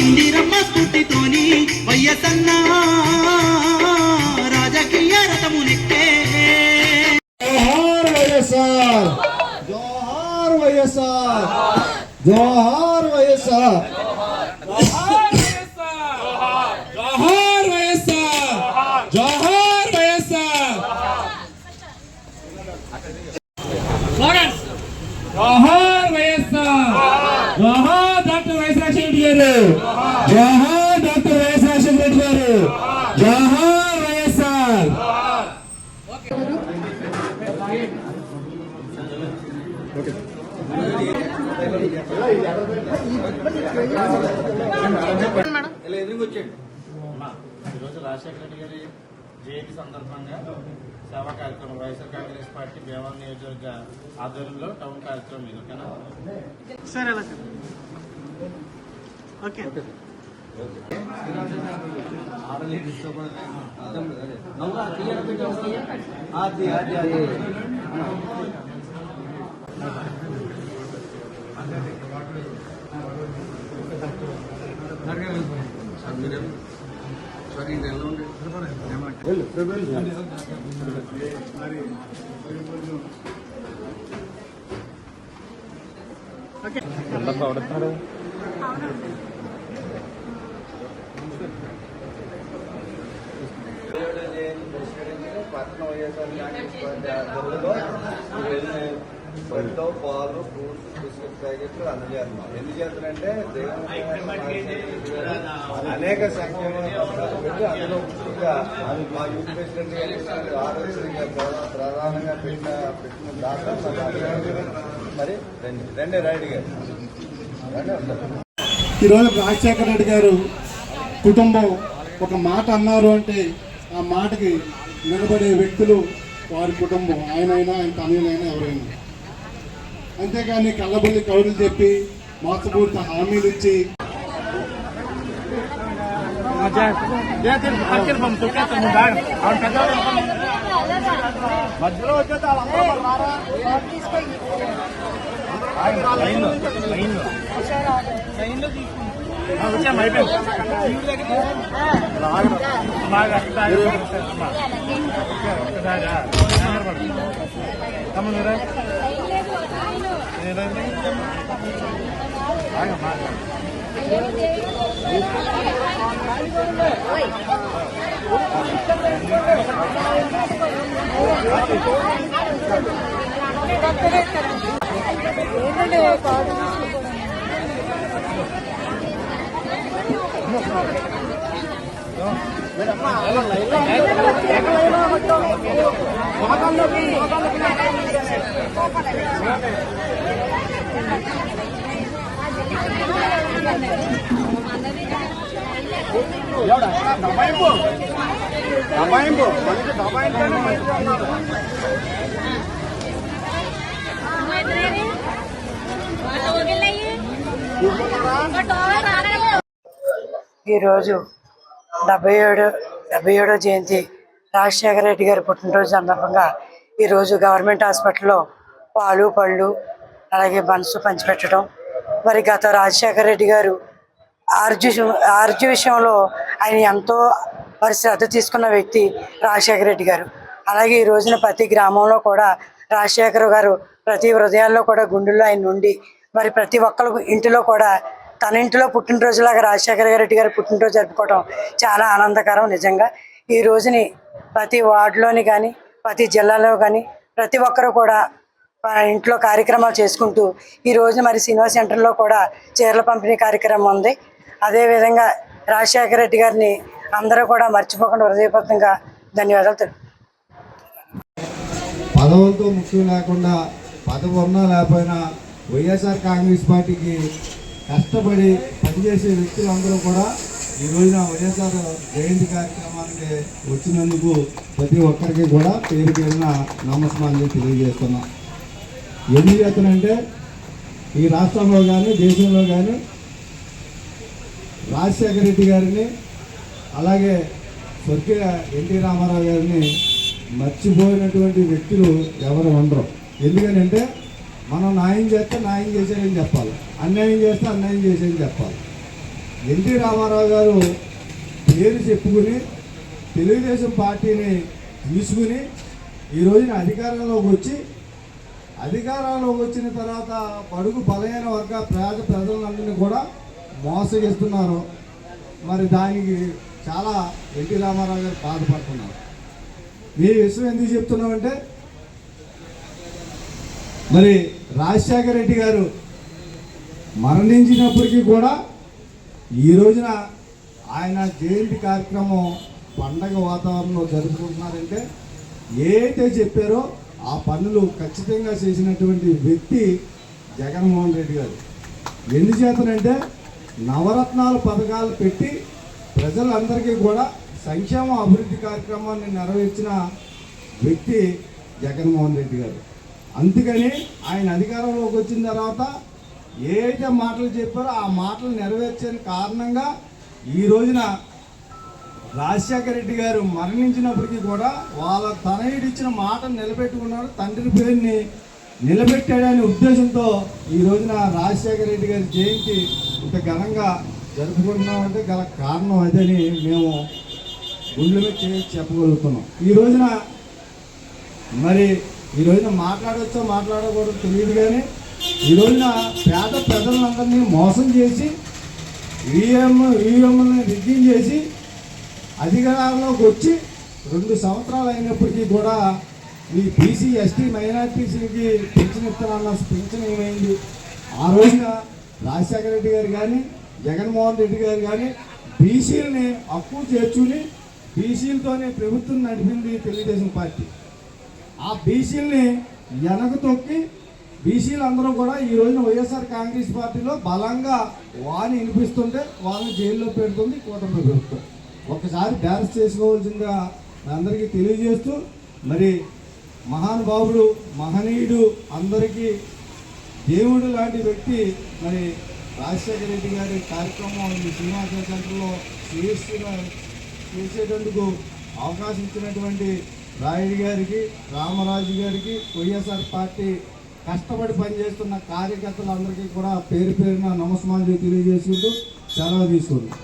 ఇందిరమ్మ స్ఫూర్తితోని వయ్యసన్న రాజకీయ రథము నెక్కే. జోహార్ వైఎస్ఆర్, జోహార్ వైఎస్ఆర్, జోహార్ వైఎస్ఆర్, జోహార్ వైఎస్ఆర్, జోహార్ వైఎస్ఆర్. స్లోగన్స్ జోహార్ వైఎస్ఆర్, జోహార్ doctor YS Rajasekhara Reddy గారు, జోహార్ డాక్టర్ వైఎస్ రాజశేఖర రెడ్డి గారు, జోహార్ వైఎస్ఆర్. ఈరోజు రాజశేఖర రెడ్డి గారి జయంతి సందర్భంగా సేవా కార్యక్రమం వైఎస్ఆర్ కాంగ్రెస్ పార్టీ భీమవరం నియోజకవర్గ ఆధ్వర్యంలో టౌన్ కార్యక్రమం ఇది. ఓకేనా సార్? ఎలా సార్? ఓకే. పట్టణ వైఎస్ఆర్ కాంగ్రెస్ పార్టీ ఆధ్వర్యంలో బడిలో పాలు ఫ్రూట్స్ బిస్కెట్ ప్యాకెట్లు అందజేస్తున్నాం. ఎందుకు చేస్తున్నారంటే అనేక సంక్షేమ పథకాలు పెట్టి అందులో ముఖ్యంగా మా యూత్ ప్రెసిడెంట్ గారు ఆరోగ్యంగా ప్రధానంగా పెట్టిన దాంట్లో మరి రెండే రైడ్ గారు ఈరోజు రాజశేఖర రెడ్డి గారు కుటుంబం ఒక మాట అన్నారు అంటే ఆ మాటకి నిలబడే వ్యక్తులు వారి కుటుంబం, ఆయనైనా ఆయన తనయులైనా ఎవరైనా. అంతేకాని కళ్ళబుల్లి కౌరులు చెప్పి మోసపూరిత హామీలు ఇచ్చి ఈరోజు 77వ జయంతి రాజశేఖర రెడ్డి గారి పుట్టినరోజు సందర్భంగా ఈరోజు గవర్నమెంట్ హాస్పిటల్లో పాలు పళ్ళు అలాగే బన్సు పంచిపెట్టడం. మరి గత రాజశేఖర రెడ్డి గారు ఆర్జు విషయంలో ఆయన ఎంతో మరి శ్రద్ధ తీసుకున్న వ్యక్తి రాజశేఖర రెడ్డి గారు. అలాగే ఈ రోజున ప్రతి గ్రామంలో కూడా రాజశేఖర్ గారు ప్రతి హృదయాల్లో కూడా గుండెల్లో ఆయన నుండి మరి ప్రతి ఒక్కరు ఇంటిలో కూడా తన ఇంటిలో పుట్టినరోజులాగా రాజశేఖర రెడ్డి గారు పుట్టినరోజు జరుపుకోవడం చాలా ఆనందకరం. నిజంగా ఈ రోజుని ప్రతి వార్డులోని కానీ ప్రతి జిల్లాలో కానీ ప్రతి ఒక్కరు కూడా ఇంట్లో కార్యక్రమాలు చేసుకుంటూ ఈ రోజు మరి సినిమా సెంటర్లో కూడా చీరల పంపిణీ కార్యక్రమం ఉంది. అదేవిధంగా రాజశేఖర రెడ్డి గారిని అందరూ కూడా మర్చిపోకుండా హృదయపూర్వకంగా ధన్యవాదాలు తెలుపు. పదవులతో ముఖ్యం లేకుండా పదవి ఉన్నా లేకపోయినా వైఎస్ఆర్ కాంగ్రెస్ పార్టీకి కష్టపడి పనిచేసే వ్యక్తులందరూ కూడా ఈ రోజున వైఎస్ఆర్ జయంతి కార్యక్రమానికి వచ్చినందుకు ప్రతి ఒక్కరికి కూడా పేరు పేరున నమస్కారాలు తెలియజేస్తున్నాం. ఎందుకు చేస్తానంటే ఈ రాష్ట్రంలో కానీ దేశంలో కానీ రాజశేఖర రెడ్డి గారిని అలాగే స్వర్గీయ ఎన్టీ రామారావు గారిని మర్చిపోయినటువంటి వ్యక్తులు ఎవరు ఉండరు. ఎందుకనంటే మనం న్యాయం చేస్తే న్యాయం చేసేయని చెప్పాలి, అన్యాయం చేస్తే అన్యాయం చేసేయని చెప్పాలి. ఎన్టీ రామారావు గారు పేరు చెప్పుకుని తెలుగుదేశం పార్టీని తీసుకుని ఈ రోజున అధికారంలోకి వచ్చిన తర్వాత బడుగు బలహీన వర్గ ప్రజలందరినీ కూడా మోసగిస్తున్నారు. మరి దానికి చాలా ఎన్టీ రామారావు గారు బాధపడుతున్నారు. ఈ విషయం ఎందుకు చెప్తున్నామంటే, మరి రాజశేఖర రెడ్డి గారు మరణించినప్పటికీ కూడా ఈ రోజున ఆయన జయంతి కార్యక్రమం పండగ వాతావరణంలో జరుపుకుంటున్నారంటే ఏదైతే చెప్పారో ఆ పనులు ఖచ్చితంగా చేసినటువంటి వ్యక్తి జగన్మోహన్ రెడ్డి గారు. ఎందుచేతనంటే నవరత్నాలు పథకాలు పెట్టి ప్రజలందరికీ కూడా సంక్షేమ అభివృద్ధి కార్యక్రమాన్ని నెరవేర్చిన వ్యక్తి జగన్మోహన్ రెడ్డి గారు. అందుకని ఆయన అధికారంలోకి వచ్చిన తర్వాత ఏదైతే మాటలు చెప్పారో ఆ మాటలు నెరవేర్చని కారణంగా ఈ రోజున రాజశేఖర రెడ్డి గారు మరణించినప్పటికీ కూడా వాళ్ళ తనయుడు ఇచ్చిన మాటను నిలబెట్టుకున్నాడు, తండ్రి పేరుని నిలబెట్టాడనే ఉద్దేశంతో ఈ రోజున రాజశేఖర రెడ్డి గారి జయంతి ఇంత ఘనంగా జరుపుకుంటున్నామంటే గల కారణం అదని మేము గుండెల మీద చెప్పగలుగుతున్నాం. ఈ రోజున మాట్లాడవచ్చో మాట్లాడకూడదో తెలియదు, కానీ ఈ రోజున పేద ప్రజలందరినీ మోసం చేసి ఈవీఎంని రిగ్గింగ్ చేసి అధికారంలోకి వచ్చి 2 సంవత్సరాలు అయినప్పటికీ కూడా ఈ బీసీ ఎస్టీ మైనార్టీసీకి పెన్షన్ ఇస్తానన్న పెన్షన్ ఏమైంది? ఆ రోజున రాజశేఖర రెడ్డి గారు కానీ జగన్మోహన్ రెడ్డి గారు కానీ బీసీలని హక్కు చేర్చుకుని బీసీలతోనే ప్రభుత్వం నడిపింది తెలుగుదేశం పార్టీ. ఆ బీసీలని వెనక తొక్కి బీసీలందరూ కూడా ఈ రోజున వైఎస్ఆర్ కాంగ్రెస్ పార్టీలో బలంగా వాని వినిపిస్తుంటే వాళ్ళని జైల్లో పెడుతుంది కూటమి ప్రభుత్వం. ఒకసారి బ్యాలెన్స్ చేసుకోవాల్సిందిగా అందరికీ తెలియజేస్తూ, మరి మహానుభావుడు మహనీయుడు అందరికీ దేవుడు లాంటి వ్యక్తి మరి రాజశేఖర రెడ్డి గారి కార్యక్రమం ఈ శ్రీనివాస సెంటర్లో చేసేటందుకు అవకాశం ఇచ్చినటువంటి రాయుడు గారికి, రామరాజు గారికి, వైఎస్ఆర్ పార్టీ కష్టపడి పనిచేస్తున్న కార్యకర్తలందరికీ కూడా పేరు పేరున నమస్కారాలు తెలియజేసుకుంటూ సెలవు తీసుకుంటాం.